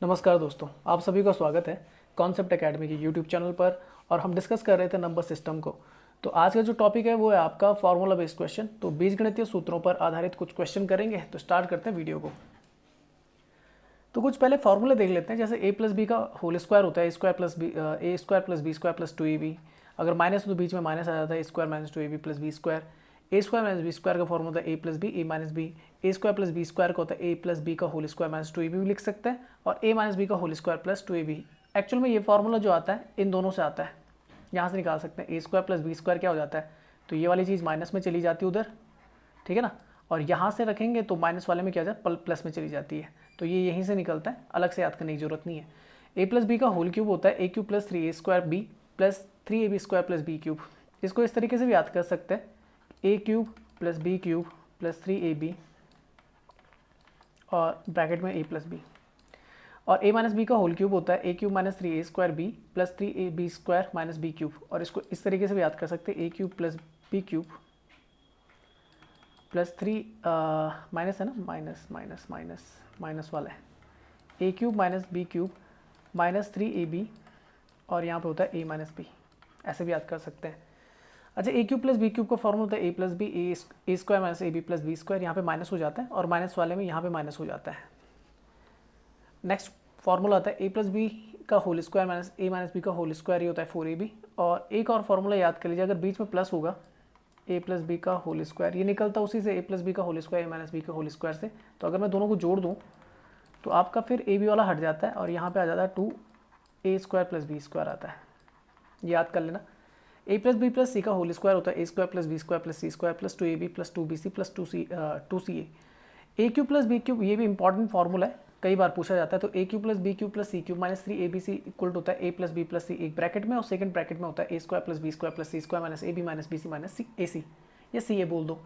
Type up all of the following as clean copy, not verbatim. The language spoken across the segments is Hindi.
नमस्कार दोस्तों, आप सभी का स्वागत है कॉन्सेप्ट एकेडमी के यूट्यूब चैनल पर। और हम डिस्कस कर रहे थे नंबर सिस्टम को। तो आज का जो टॉपिक है वो है आपका फार्मूला बेस्ड क्वेश्चन। तो बीजगणितीय सूत्रों पर आधारित कुछ क्वेश्चन करेंगे। तो स्टार्ट करते हैं वीडियो को। तो कुछ पहले फार्मूले देख लेते हैं। जैसे ए प्लस बी का होल स्क्वायर होता है A square plus B square plus 2ab। अगर माइनस हो तो बीच में माइनस आ जाता है, A square minus 2ab plus B square. A square minus B square का फॉर्मूला होता है A plus B A minus B. A square plus B square का होता है ए प्लस बी का होल स्क्वायर माइनस 2ab भी लिख सकते हैं, और ए माइनस बी का whole square plus 2ab। Actual में ये फार्मूला जो आता है इन दोनों से आता है, यहाँ से निकाल सकते हैं। ए स्क्वायर प्लस बी स्क्वायर क्या हो जाता है, तो ये वाली चीज़ माइनस में चली जाती है उधर, ठीक है ना। और यहाँ से रखेंगे तो माइनस वाले में क्या हो जाता है, प्लस में चली जाती है। तो ये यहीं से निकलता है, अलग से याद करने की जरूरत नहीं है। ए प्लस बी का होल क्यूब होता है A cube plus 3a square B plus 3ab square plus B cube. इसको इस तरीके से भी याद कर सकते हैं, A cube plus B cube plus 3ab और ब्रैकेट में ए प्लस बी। और ए माइनस बी का होल क्यूब होता है A cube minus 3a square B plus 3ab square minus B cube. और इसको इस तरीके से भी याद कर सकते हैं, A cube plus B cube plus 3 minus है ना, माइनस माइनस माइनस माइनस वाला है, A cube minus B cube minus 3ab और यहाँ पे होता है ए माइनस बी। ऐसे भी याद कर सकते हैं। अच्छा, A cube plus B cube का फॉर्मूला होता है A plus B A square minus A B plus B square. यहाँ पे माइनस हो जाता है और माइनस वाले में यहाँ पे माइनस हो जाता है। नेक्स्ट फॉर्मूला आता है ए प्लस बी का होल स्क्वायर माइनस ए माइनस बी का होल स्क्वायर, ये होता है 4ab। और एक और फॉर्मूला याद कर लीजिए, अगर बीच में प्लस होगा ए प्लस बी का होल स्क्वायर, ये निकलता उसी से ए प्लस बी का होल स्क्वायर ए माइनस बी का होल स्क्वायर से। तो अगर मैं दोनों को जोड़ दूँ तो आपका फिर ए बी वाला हट जाता है और यहाँ पे आ जाता है 2a square plus B square आता है। याद कर लेना, A plus B plus C का होल स्क्वायर होता है A square plus B square plus C square plus 2ab plus 2bc plus 2ca। A cube plus B cube, ये भी इंपॉर्टेंट फॉर्मूला है, कई बार पूछा जाता है। तो A cube plus B cube plus C cube minus 3abc equal होता है A plus B plus C एक ब्रैकेट में, और सेकंड ब्रैकेट में होता है A square plus B square plus C square minus A B minus B C minus C A C, या सी ए बोल दो।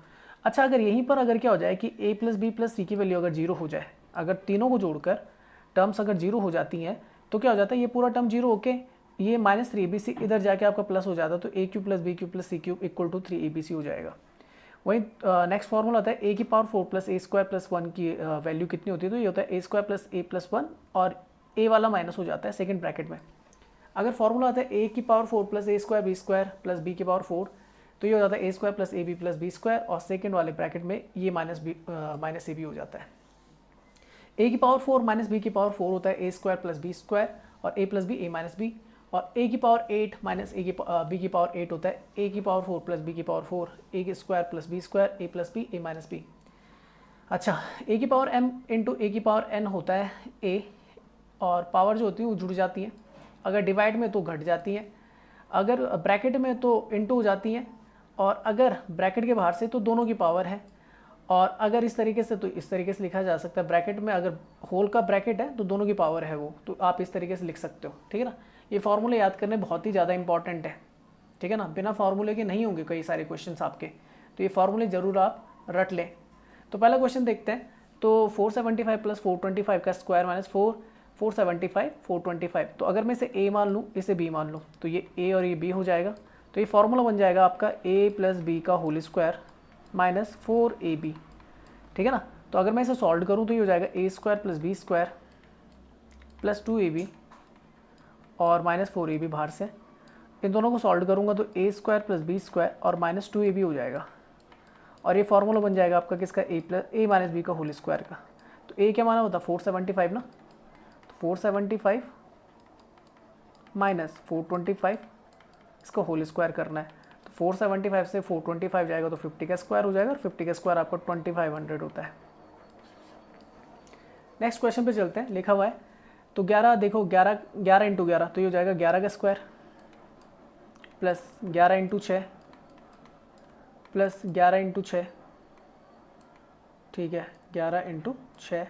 अच्छा, अगर यहीं पर अगर क्या हो जाए कि ए प्लस बी प्लस सी की वैल्यू अगर जीरो हो जाए, अगर तीनों को जोड़कर टर्म्स अगर जीरो हो जाती हैं, तो क्या हो जाता है, ये पूरा टर्म जीरो होके ये माइनस 3abc इधर जाके आपका प्लस हो जाता है। तो A cube plus B cube plus C cube equal to 3abc हो जाएगा। वहीं नेक्स्ट फॉर्मूला आता है ए की power 4 plus A square plus 1 की वैल्यू कितनी होती है, तो ये होता है A square plus A plus 1 और ए वाला माइनस हो जाता है सेकंड ब्रैकेट में। अगर फॉर्मूला आता है ए की power 4 plus A square B square plus B की पावर 4, तो ये हो जाता है A square plus A B plus B square, और सेकंड वाले ब्रैकेट में ये माइनस ए बी हो जाता है। ए की पावर 4 माइनस बी की पावर 4 होता है A square plus B square और ए plus B A minus B. और ए की पावर 8 माइनस बी की पावर 8 होता है ए की पावर 4 प्लस बी की पावर 4 ए की square plus B square A plus B A minus B. अच्छा, ए की पावर m इंटू ए की पावर n होता है a, और पावर जो होती है वो जुड़ जाती है, अगर डिवाइड में तो घट जाती है, अगर ब्रैकेट में तो इंटू हो जाती है, और अगर ब्रैकेट के बाहर से तो दोनों की पावर है। और अगर इस तरीके से तो इस तरीके से लिखा जा सकता है, ब्रैकेट में अगर होल का ब्रैकेट है तो दोनों की पावर है वो, तो आप इस तरीके से लिख सकते हो, ठीक है ना। ये फार्मूले याद करने बहुत ही ज़्यादा इंपॉर्टेंट है, ठीक है ना। बिना फार्मूले के नहीं होंगे कई सारे क्वेश्चंस आपके, तो ये फार्मूले ज़रूर आप रट लें। तो पहला क्वेश्चन देखते हैं। तो 475 प्लस 425 का स्क्वायर माइनस 475 425, तो अगर मैं इसे a मान लूँ इसे b मान लूँ, तो ये a और ये b हो जाएगा। तो ये फार्मूला बन जाएगा आपका a प्लस बी का होल स्क्वायर माइनस 4ab, ठीक है ना। तो अगर मैं इसे सॉल्व करूँ तो ये हो जाएगा a square plus B square plus 2ab और माइनस 4ab बाहर से। इन दोनों को सॉल्व करूँगा तो a square plus B square और माइनस 2ab हो जाएगा। और ये फार्मूला बन जाएगा आपका किसका, ए माइनस बी का होल स्क्वायर का। तो ए क्या माना होता है 475 ना, तो 475 माइनस 425 इसका होल स्क्वायर करना है। तो 475 से 425 जाएगा तो 50 का स्क्वायर हो जाएगा, और 50 का स्क्वायर आपका 2500 होता है। नेक्स्ट क्वेश्चन पे चलते हैं। लिखा हुआ है तो 11, देखो 11 इंटू 11, तो ये हो जाएगा 11 का square plus 11 into 6 plus 11 into 6, ठीक है 11 इंटू 6,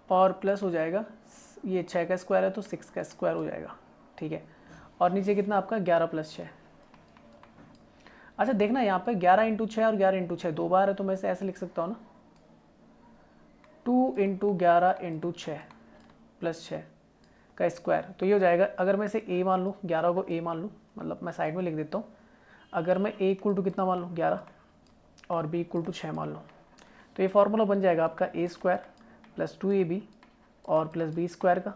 और प्लस हो जाएगा ये 6 का स्क्वायर है तो 6 का स्क्वायर हो जाएगा, ठीक है। और नीचे कितना आपका 11 प्लस 6। अच्छा देखना यहाँ पे 11 इंटू 6 और 11 इंटू 6 दो बार है, तो मैं इसे ऐसे लिख सकता हूँ ना, 2 इंटू 11 इंटू 6 प्लस 6 का स्क्वायर। तो ये हो जाएगा, अगर मैं इसे a मान लूँ, 11 को a मान लूँ, मतलब मैं साइड में लिख देता हूँ। अगर मैं a इक्वल टू कितना मान लूँ 11 और b इक्वल टू 6 मान लूँ, तो ये फार्मूला बन जाएगा आपका a स्क्वायर प्लस 2ab और प्लस बी स्क्वायर का,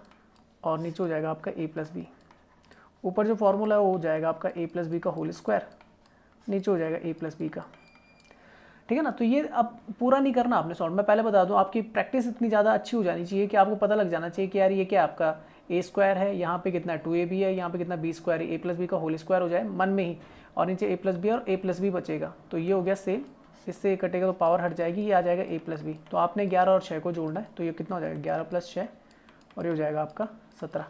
और नीचे हो जाएगा आपका ए प्लस बी। ऊपर जो फॉर्मूला है वो हो जाएगा आपका ए प्लस बी का होल स्क्वायर, नीचे हो जाएगा ए प्लस बी का। ठीक है ना। तो ये अब पूरा नहीं करना आपने सॉल्व, मैं पहले बता दूं, आपकी प्रैक्टिस इतनी ज़्यादा अच्छी हो जानी चाहिए कि आपको पता लग जाना चाहिए कि यार ये क्या आपका ए स्क्वायर है, यहाँ पे कितना 2ab है, यहाँ पे कितना बी स्क्वायर है, ए प्लस बी का होल स्क्वायर हो जाए मन में ही, और नीचे ए प्लस बी और ए प्लस बी बचेगा। तो ये हो गया सेम, इससे ये कटेगा तो पावर हट जाएगी, ये आ जाएगा ए प्लस बी। तो आपने 11 और 6 को जोड़ना है, तो ये कितना हो जाएगा 11 + 6, और ये हो जाएगा आपका 17।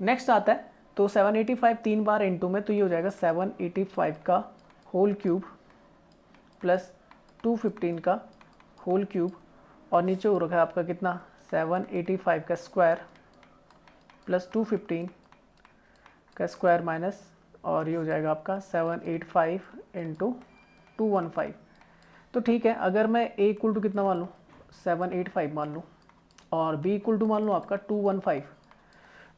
नेक्स्ट आता है तो 785 3 बार इंटू में, तो ये हो जाएगा 785 का होल क्यूब प्लस 215 का होल क्यूब, और नीचे हो रखा है आपका कितना 785 का स्क्वायर प्लस 215 का स्क्वायर माइनस, और ये हो जाएगा आपका 785 इंटू 215। तो ठीक है, अगर मैं a इक्वल टू कितना मान लूँ 785 मान लूँ, और b इक्वल टू मान लूँ आपका 215,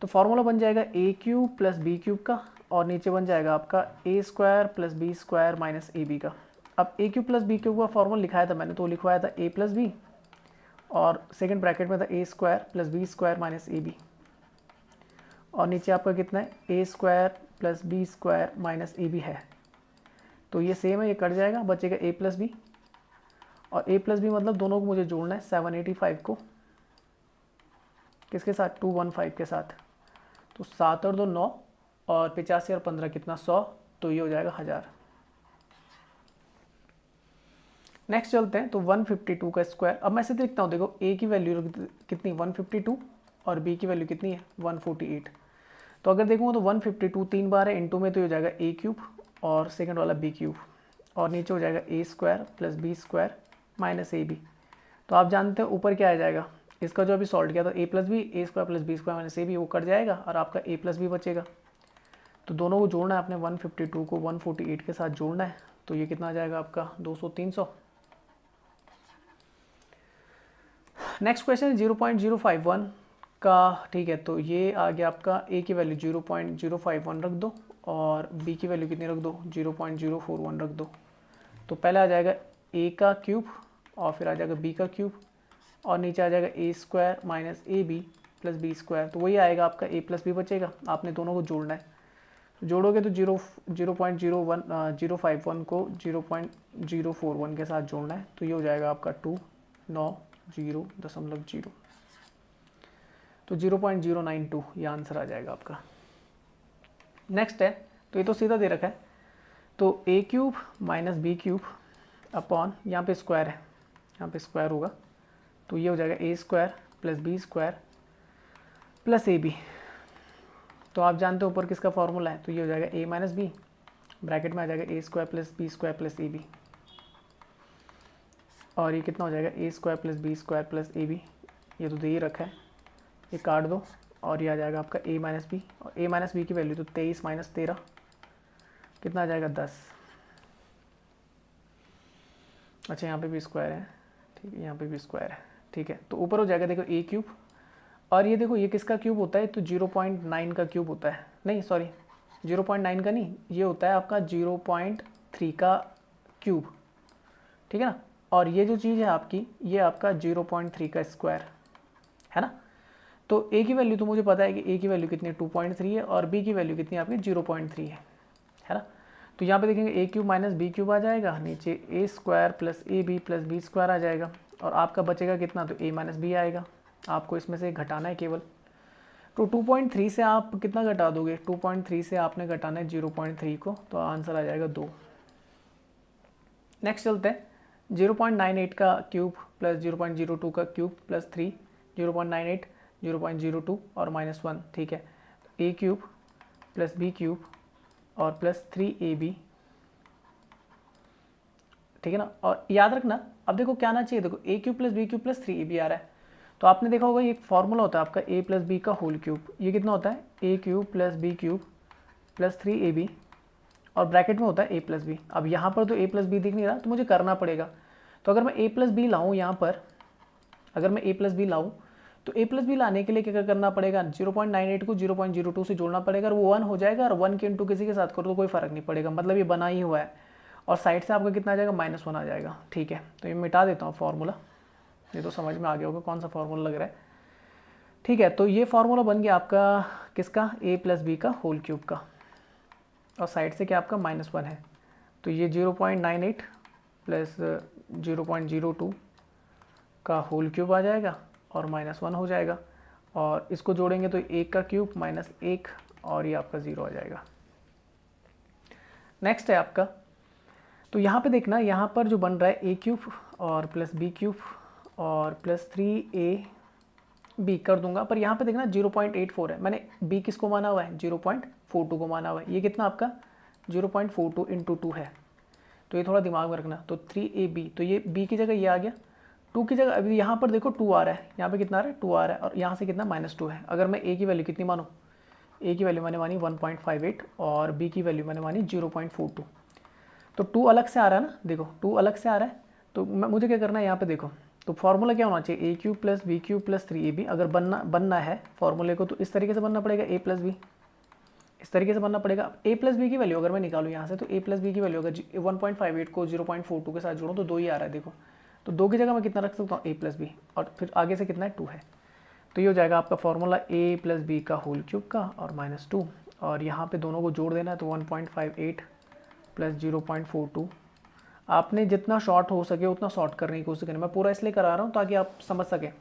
तो फॉर्मूला बन जाएगा a cube plus B cube का, और नीचे बन जाएगा आपका a square plus B square minus A B का। अब a cube plus B cube का फॉर्मूला लिखाया था मैंने, तो लिखवाया था a प्लस बी, और सेकंड ब्रैकेट में था a square plus B square minus A B, और नीचे आपका कितना है a square plus B square minus A B है। तो ये सेम है, ये कट जाएगा, बचेगा a प्लस बी, और a प्लस बी मतलब दोनों को मुझे जोड़ना है 785 को किसके साथ 215 के साथ। तो 7 और 2 9, और 85 और 15 कितना 100, तो ये हो जाएगा 1000। नेक्स्ट चलते हैं तो 152 का स्क्वायर। अब मैं ऐसे लिखता हूँ, देखो a की वैल्यू कितनी 152 और b की वैल्यू कितनी है 148। तो अगर देखूँ तो 152 3 बार है इंटू में, तो हो जाएगा a क्यूब और सेकंड वाला b क्यूब, और नीचे हो जाएगा a square plus B square minus A B. तो आप जानते हैं ऊपर क्या आ जाएगा, इसका जो अभी सॉल्व किया तो a plus B, A square plus B square minus A B, वो कट जाएगा और आपका a प्लस बी बचेगा। तो दोनों को जोड़ना है आपने, 152 को 148 के साथ जोड़ना है, तो ये कितना आ जाएगा आपका 200 300। नेक्स्ट क्वेश्चन 0.051 का, ठीक है। तो ये आ गया आपका a की वैल्यू 0.051 रख दो, और b की वैल्यू कितनी रख दो 0.041 रख दो। तो पहले आ जाएगा a का क्यूब, और फिर आ जाएगा b का क्यूब, और नीचे आ जाएगा a square minus A B plus B square. तो वही आएगा आपका a प्लस बी बचेगा। आपने दोनों को जोड़ना है, जोड़ोगे तो 0.051 को 0.041 के साथ जोड़ना है, तो ये हो जाएगा आपका 290.0। तो 0.092 ये आंसर आ जाएगा आपका। नेक्स्ट है, तो ये तो सीधा दे रखा है, तो a cube minus B cube upon, यहाँ पे स्क्वायर है, यहाँ पे स्क्वायर होगा, तो ये हो जाएगा a square plus B square plus A B. तो आप जानते हो ऊपर किसका फॉर्मूला है, तो ये हो जाएगा a माइनस बी, ब्रैकेट में आ जाएगा a square plus B square plus A B, और ये कितना हो जाएगा a square plus B square plus A B, ये तो दे ही रखा है, ये काट दो, और ये आ जाएगा आपका a माइनस बी, और a माइनस बी की वैल्यू तो 23 माइनस 13 कितना आ जाएगा 10। अच्छा यहाँ पे भी स्क्वायर है, ठीक है, यहाँ पे भी स्क्वायर है, ठीक है। तो ऊपर हो जाएगा देखो a क्यूब, और ये देखो ये किसका क्यूब होता है, तो 0.9 का क्यूब होता है, नहीं सॉरी 0.9 का नहीं, ये होता है आपका 0.3 का क्यूब, ठीक है ना। और ये जो चीज़ है आपकी, ये आपका 0.3 का स्क्वायर है ना। तो a की वैल्यू तो मुझे पता है कि a की वैल्यू कितनी है 2.3 है, और b की वैल्यू कितनी है आपकी 0.3 है ना। तो यहाँ पे देखेंगे a cube minus B cube आ जाएगा, नीचे a square plus A B plus B square आ जाएगा, और आपका बचेगा कितना, तो a माइनस बी आएगा। आपको इसमें से घटाना है केवल, तो 2.3 से आप कितना घटा दोगे, 2.3 से आपने घटाना है 0.3 को, तो आंसर आ जाएगा 2। नेक्स्ट चलते हैं 0.98 का क्यूब प्लस 0.02 का क्यूब प्लस 3, 0.98 0.02 और -1, ठीक है। a cube plus B cube और प्लस 3ab, ठीक है ना। और याद रखना, अब देखो क्या आना चाहिए, देखो a cube plus B cube plus 3ab आ रहा है, तो आपने देखा होगा ये एक फॉर्मूला होता है आपका a प्लस बी का होल क्यूब, ये कितना होता है a cube plus B cube plus 3ab, और ब्रैकेट में होता है a प्लस बी। अब यहाँ पर तो a प्लस बी दिख नहीं रहा, तो मुझे करना पड़ेगा। तो अगर मैं a प्लस बी लाऊँ यहाँ पर, अगर मैं a प्लस बी लाऊँ, तो a प्लस बी लाने के लिए क्या करना पड़ेगा, 0.98 को 0.02 से जोड़ना पड़ेगा, और वो 1 हो जाएगा, और 1 के इंटू किसी के साथ करो तो कोई फ़र्क नहीं पड़ेगा, मतलब ये बना ही हुआ है। और साइड से आपका कितना आ जाएगा -1 आ जाएगा, ठीक है। तो ये मिटा देता हूँ फॉर्मूला, ये तो समझ में आ गया होगा कौन सा फार्मूला लग रहा है। ठीक है, तो ये फार्मूला बन गया आपका किसका, ए प्लस बी का होल क्यूब का, और साइड से क्या आपका -1 है, तो ये 0.98 प्लस 0.02 का होल क्यूब आ जाएगा और -1 हो जाएगा, और इसको जोड़ेंगे तो 1 का क्यूब -1 और ये आपका 0 आ जाएगा। नेक्स्ट है आपका, तो यहाँ पे देखना, यहाँ पर जो बन रहा है a क्यूब और प्लस b क्यूब और प्लस 3ab कर दूंगा, पर यहाँ पे देखना 0.84 है, मैंने b किसको माना हुआ है, 0.42 को माना हुआ है, ये कितना आपका 0.42 इंटू 2 है, तो ये थोड़ा दिमाग में रखना। तो 3ab, तो ये b की जगह ये आ गया, 2 की जगह अभी यहाँ पर देखो 2 आ रहा है, यहाँ पे कितना आ रहा है 2 आ रहा है, और यहाँ से कितना -2 है। अगर मैं a की वैल्यू कितनी मानूँ, a की वैल्यू मैंने मानी 1.58 और b की वैल्यू मैंने मानी 0.42, तो 2 अलग से आ रहा है ना, देखो 2 अलग से आ रहा है, तो मुझे क्या करना है यहाँ पे देखो, तो फार्मूला क्या होना चाहिए, a cube plus B cube plus 3ab। अगर बनना है फार्मूले को तो इस तरीके से बनना पड़ेगा, a प्लस बी इस तरीके से बनना पड़ेगा। a प्लस बी की वैल्यू अगर मैं निकालूँ यहाँ से, तो a प्लस बी की वैल्यू अगर 1.58 को 0.42 के साथ जोड़ूँ तो 2 ही आ रहा है, देखो, तो 2 की जगह मैं कितना रख सकता हूँ, a प्लस बी, और फिर आगे से कितना है 2 है, तो ये हो जाएगा आपका फार्मूला a प्लस बी का होल क्यूब का और -2, और यहाँ पे दोनों को जोड़ देना है, तो 1.58 प्लस 0.42। आपने जितना शॉर्ट हो सके उतना शॉर्ट करने की कोशिश करें, मैं पूरा इसलिए करा रहा हूँ ताकि आप समझ सकें,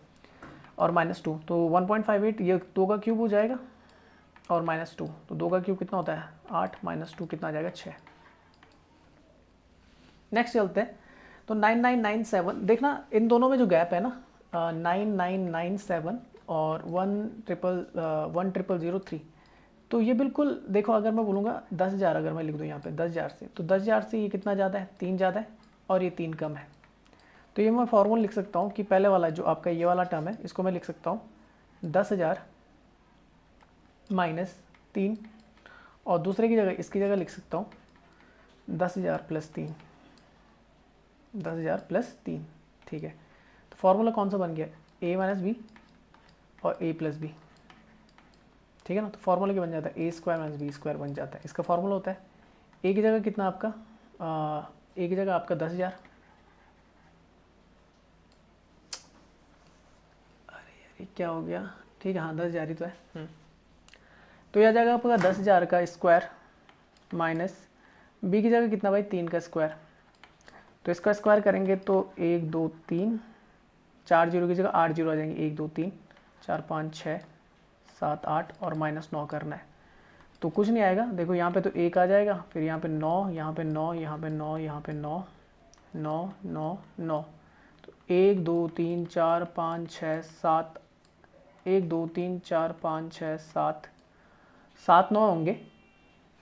और -2, तो 1.58 ये 2 का क्यूब हो जाएगा और -2, तो 2 का क्यूब कितना होता है 8, -2 कितना आ जाएगा 6। नेक्स्ट चलते हैं, तो 9997, देखना इन दोनों में जो गैप है ना 9997 और 10003, तो ये बिल्कुल देखो, अगर मैं बोलूँगा 10,000, अगर मैं लिख दूँ यहाँ पे 10,000 से, तो 10,000 से ये कितना ज़्यादा है, 3 ज़्यादा है और ये 3 कम है, तो ये मैं फॉर्मूला लिख सकता हूँ कि पहले वाला जो आपका ये वाला टर्म है इसको मैं लिख सकता हूँ 10,000 -3, और दूसरे की जगह इसकी जगह लिख सकता हूँ 10,000 + 3, 10,000 + 3, ठीक है। तो फार्मूला कौन सा बन गया, a - b और a + b, ठीक है ना, तो फार्मूला क्या बन जाता है, a² - b² बन जाता है। इसका फार्मूला होता है a की जगह कितना आपका a की जगह आपका 10,000, अरे यार क्या हो गया, ठीक है हाँ 10,000 ही तो है, तो यह जाएगा आपका 10,000 का स्क्वायर माइनस b की जगह कितना भाई 3 का स्क्वायर, तो इसका स्क्वायर करेंगे तो 1 2 3, 4 जीरो की जगह 8 जीरो आ जाएंगे, 1 2 3 4 5 6 7 8 और -9 करना है, तो कुछ नहीं आएगा, देखो यहाँ पे तो 1 आ जाएगा, फिर यहाँ पे 9, यहाँ पे 9, यहाँ पे 9, यहाँ पे 9 9 9 9, तो 1 2 3 4 5 6 7, 1 2 3 4 5 6 7 7 9 होंगे,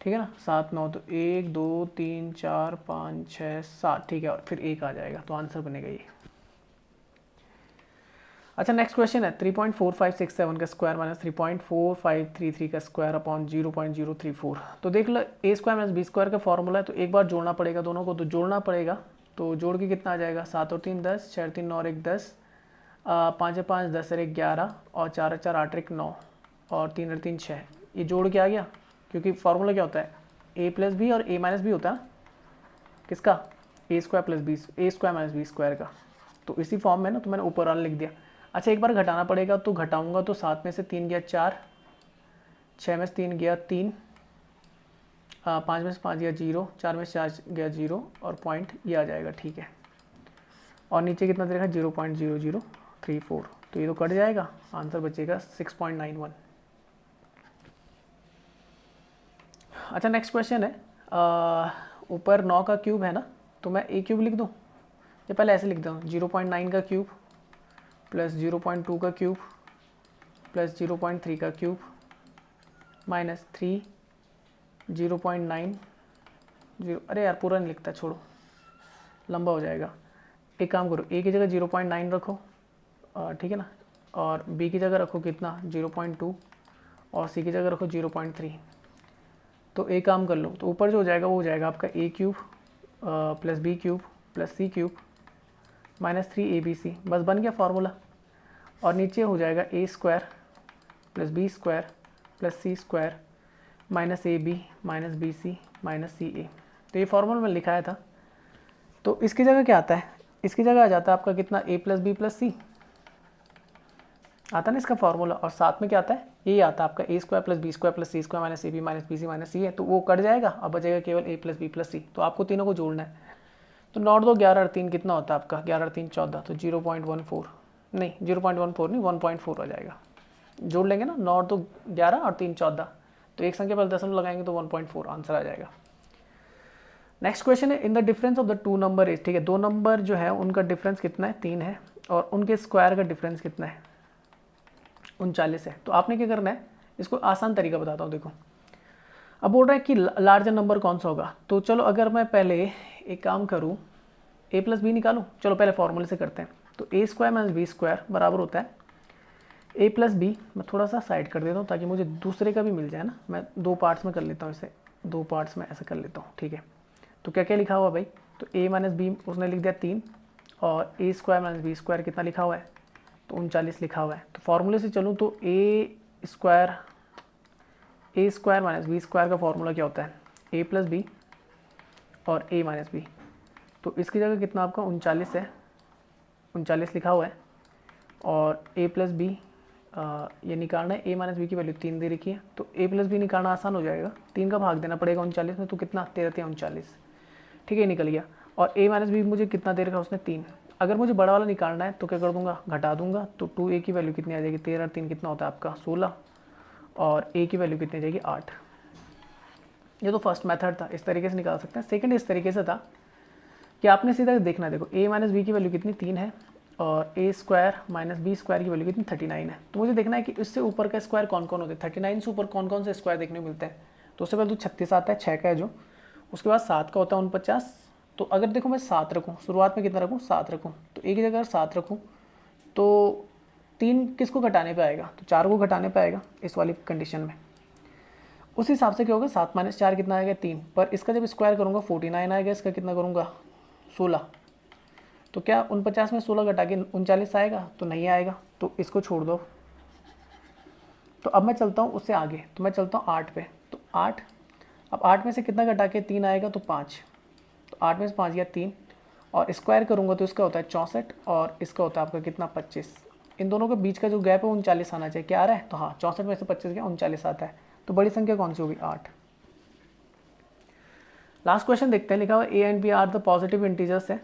ठीक है ना, 7 9, तो 1 2 3 4 5 6 7, ठीक है, और फिर 1 आ जाएगा, तो आंसर बनेगा ये। अच्छा नेक्स्ट क्वेश्चन है 3.4567 का स्क्वायर माइनस 3.4533 का स्क्वायर अपॉन 0.034, तो देख लो a² - b² का फॉर्मूला है, तो एक बार जोड़ना पड़ेगा दोनों को, तो जोड़ना पड़ेगा, तो जोड़ के कितना आ जाएगा, 7 और 3 10, 6 और 3 9 और 1 10, 5 और 5 10 और 1 11 और 4 और 4 8 और 1 9 और 3 और 3 6, ये जोड़ के आ गया, क्योंकि फार्मूला क्या होता है a + b और a - b होता है ना, किसका a² + b, a² - b² का, तो इसी फॉर्म में ना, तो मैंने ऊपर वाला लिख दिया। अच्छा एक बार घटाना पड़ेगा, तो घटाऊंगा तो 7 में से 3 गया 4, 6 में से 3 गया 3, 5 में से 5 गया 0, 4 में से 4 गया 0 और पॉइंट ये आ जाएगा, ठीक है, और नीचे कितना दे रखा है 0.0034, तो ये तो कट जाएगा, आंसर बचेगा 6.91। अच्छा नेक्स्ट क्वेश्चन है, ऊपर 9 का क्यूब है ना, तो मैं a क्यूब लिख दूँ, या पहले ऐसे लिख दूँ 0.9 का क्यूब प्लस 0.2 का क्यूब प्लस 0.3 का क्यूब माइनस 3 0.9 0, अरे यार पूरा नहीं लिखता, छोड़ो लंबा हो जाएगा, एक काम करो a की जगह 0.9 रखो, ठीक है ना, और b की जगह रखो कितना 0.2 और c की जगह रखो 0.3, तो एक काम कर लो, तो ऊपर जो हो जाएगा वो हो जाएगा आपका a cube plus b cube plus c cube minus 3abc, बस बन गया फार्मूला, और नीचे हो जाएगा a² plus b² plus c² minus ab minus bc minus ca, तो ये फार्मूला मैंने लिखाया था, तो इसकी जगह क्या आता है इसकी जगह आ जाता है आपका कितना, a प्लस बी प्लस सी आता है ना इसका फॉर्मूला, और साथ में क्या आता है, ये आता है आपका A square plus B square plus C square minus A B minus B C minus C है, तो वो कट जाएगा, अब बचेगा केवल A plus B plus C. तो आपको तीनों को जोड़ना है। तो 9 2 11 और 3 कितना होता है आपका, 11 और 3 14, तो 0.14 नहीं 0.14 नहीं 1.4 आ जाएगा। जोड़ लेंगे ना, 9 2 11 और 3 14, तो एक संख्या पर दशमलव लगाएंगे तो 1.4 आंसर आ जाएगा। नेक्स्ट क्वेश्चन है, in the difference of the two number is, ठीक है, दो नंबर जो है उनका डिफरेंस कितना है, 3 है, और उनके स्क्वायर का डिफरेंस कितना है, 39 है। तो आपने क्या करना है, इसको आसान तरीका बताता हूँ। देखो अब बोल रहा है कि लार्जर नंबर कौन सा होगा, तो चलो अगर मैं पहले एक काम करूँ, a प्लस बी निकालूँ। चलो पहले फॉर्मूले से करते हैं। तो ए स्क्वायर माइनस बी स्क्वायर बराबर होता है a प्लस बी, मैं थोड़ा सा साइड कर देता हूँ ताकि मुझे दूसरे का भी मिल जाए ना, मैं 2 पार्ट्स में कर लेता हूँ इसे, 2 पार्ट्स में ऐसे कर लेता हूँ, ठीक है। तो क्या क्या लिखा हुआ भाई, तो a माइनस बी उसने लिख दिया 3, और ए स्क्वायर माइनस बी स्क्वायर कितना लिखा हुआ है, तो 39 लिखा हुआ है। तो फॉर्मूले से चलूँ तो ए स्क्वायर माइनस बी स्क्वायर का फॉर्मूला क्या होता है, ए प्लस बी और ए माइनस बी। तो इसकी जगह कितना आपका 39 है, 39 लिखा हुआ है, और a प्लस बी ये निकालना है, a माइनस बी की वैल्यू 3 दे रखी है, तो a प्लस बी निकालना आसान हो जाएगा, 3 का भाग देना पड़ेगा 39 में, तो कितना 13 39, ठीक है, निकल गया। और a माइनस बी मुझे कितना दे रखा है उसने 3, अगर मुझे बड़ा वाला निकालना है तो क्या कर दूंगा, घटा दूंगा, तो 2a की वैल्यू कितनी आ जाएगी, 13 3 कितना होता है आपका 16, और a की वैल्यू कितनी आ जाएगी 8। ये तो फर्स्ट मेथड था, इस तरीके से निकाल सकते हैं। सेकंड इस तरीके से था कि आपने सीधा देखना, देखो a माइनस बी की वैल्यू कितनी 3 है, और ए स्क्वायर माइनस बी स्क्वायर की वैल्यू कितनी 39 है। तो मुझे देखना है कि इससे ऊपर का स्क्वायर कौन कौन होते हैं, 39 से ऊपर कौन कौन से स्क्वायर देखने को मिलते हैं। तो उससे पहले तो 36 आता है, 6 का है जो, उसके बाद 7 का होता है 49। तो अगर देखो मैं 7 रखूँ, शुरुआत में कितना रखूँ, 7 रखूँ, तो एक जगह अगर 7 रखूँ तो 3 किसको घटाने पे आएगा, तो 4 को घटाने पे आएगा इस वाली कंडीशन में। उस हिसाब से क्या होगा, 7 माइनस 4 कितना आएगा 3, पर इसका जब स्क्वायर करूँगा 49 आएगा, इसका कितना करूँगा 16। तो क्या 49 में 16 घटा के 39 आएगा, तो नहीं आएगा, तो इसको छोड़ दो। तो अब मैं चलता हूँ उससे आगे, तो मैं चलता हूँ 8 पे, तो 8, अब 8 में से कितना घटा के 3 आएगा, तो 5, तो 8 में से 5 गया 3, और स्क्वायर करूँगा तो इसका होता है 64, और इसका होता है आपका कितना 25। इन दोनों के बीच का जो गैप है 39 आना चाहिए, क्या आ रहा है, तो हाँ 64 में से 25 गया 39 आता है। तो बड़ी संख्या कौन सी होगी, 8। लास्ट क्वेश्चन देखते हैं, लिखा हुआ A and B are the positive integers है,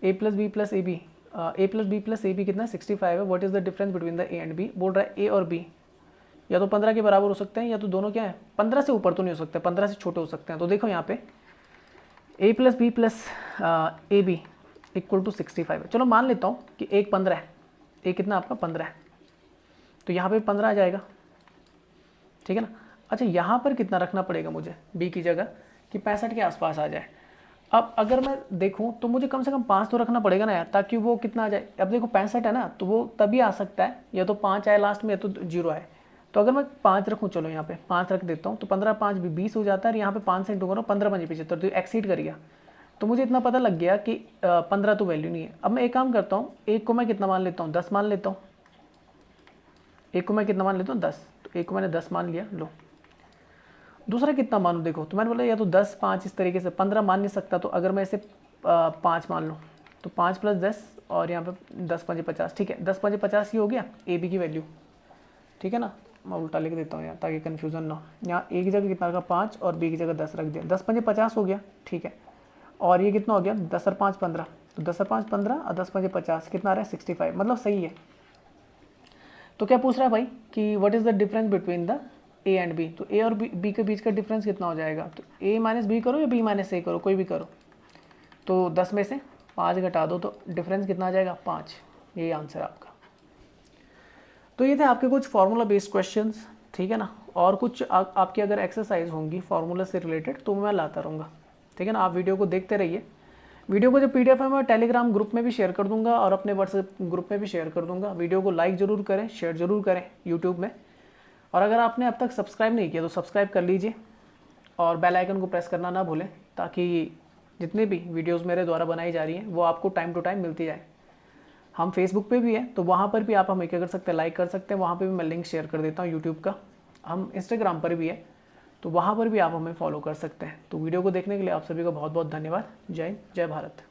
a plus B plus A B, A plus B plus A B कितना 65 है, what is the difference between the A and B. बोल रहा है ए और बी या तो 15 के बराबर हो सकते हैं, या तो दोनों क्या है 15 से ऊपर तो नहीं हो सकते, 15 से छोटे हो सकते हैं। तो देखो यहाँ पे a plus B plus A B equal to 65 है। चलो मान लेता हूँ कि एक 15 है, एक कितना आपका 15 है, तो यहाँ पे 15 आ जाएगा, ठीक है ना। अच्छा यहाँ पर कितना रखना पड़ेगा मुझे b की जगह, कि 65 के आसपास आ जाए। अब अगर मैं देखूं तो मुझे कम से कम 5 तो रखना पड़ेगा ना यार, ताकि वो कितना आ जाए। अब देखो 65 है ना, तो वो तभी आ सकता है या तो 5 आए लास्ट में, या तो 0 आए। तो अगर मैं 5 रखूं, चलो यहाँ पे 5 रख देता हूँ, तो 15 5 भी 20 हो जाता है, और यहाँ पे 5 से इंटू करो 15 5 75, तो एक्सीड कर गया। तो मुझे इतना पता लग गया कि 15 तो वैल्यू नहीं है। अब मैं एक काम करता हूँ, एक को मैं कितना मान लेता हूँ, 10 मान लेता हूँ, एक को मैं कितना मान लेता हूँ 10, तो एक को मैंने 10 मान लिया। लो दूसरा कितना मानूँ, देखो तो मैंने बोला या तो 10 5 इस तरीके से, 15 मान नहीं सकता, तो अगर मैं इसे 5 मान लूँ, तो 5 प्लस 10, और यहाँ पे 10 5 50, ठीक है 10 5 50 ही हो गया ए बी की वैल्यू, ठीक है ना। मैं उल्टा लिख देता हूँ यहाँ ताकि कन्फ्यूज़न ना हो। यहाँ ए की जगह कितना रखा 5, और बी की जगह 10 रख दिया, 10 5 50 हो गया, ठीक है। और ये कितना हो गया 10 और 5 15, तो 10 और 5 15, और 10 5 50 कितना आ रहा है 65, मतलब सही है। तो क्या पूछ रहा है भाई कि what is the difference between the A and B. तो ए और बी के बीच का डिफरेंस कितना हो जाएगा, तो ए माइनस बी करो या बी माइनस ए करो, कोई भी करो। तो 10 में से 5 घटा दो, तो डिफरेंस कितना आ जाएगा 5, यही आंसर आपका। तो ये थे आपके कुछ फार्मूला बेस्ड क्वेश्चंस, ठीक है ना। और कुछ आपकी अगर एक्सरसाइज होंगी फार्मूला से रिलेटेड तो मैं लाता रहूँगा, ठीक है ना। आप वीडियो को देखते रहिए। वीडियो को जो PDF है मैं टेलीग्राम ग्रुप में भी शेयर कर दूंगा, और अपने व्हाट्सएप ग्रुप में भी शेयर कर दूंगा। वीडियो को लाइक ज़रूर करें, शेयर ज़रूर करें यूट्यूब में, और अगर आपने अब तक सब्सक्राइब नहीं किया तो सब्सक्राइब कर लीजिए, और बेल आइकन को प्रेस करना ना भूलें, ताकि जितने भी वीडियोस मेरे द्वारा बनाई जा रही हैं वो आपको टाइम टू टाइम मिलती जाए। हम फेसबुक पे भी हैं, तो वहाँ पर भी आप हमें क्या कर सकते हैं, लाइक कर सकते हैं, वहाँ पे भी मैं लिंक शेयर कर देता हूँ यूट्यूब का। हम इंस्टाग्राम पर भी है, तो वहाँ पर भी आप हमें फॉलो कर सकते हैं। तो वीडियो को देखने के लिए आप सभी का बहुत बहुत धन्यवाद। जय हिंद, जय भारत।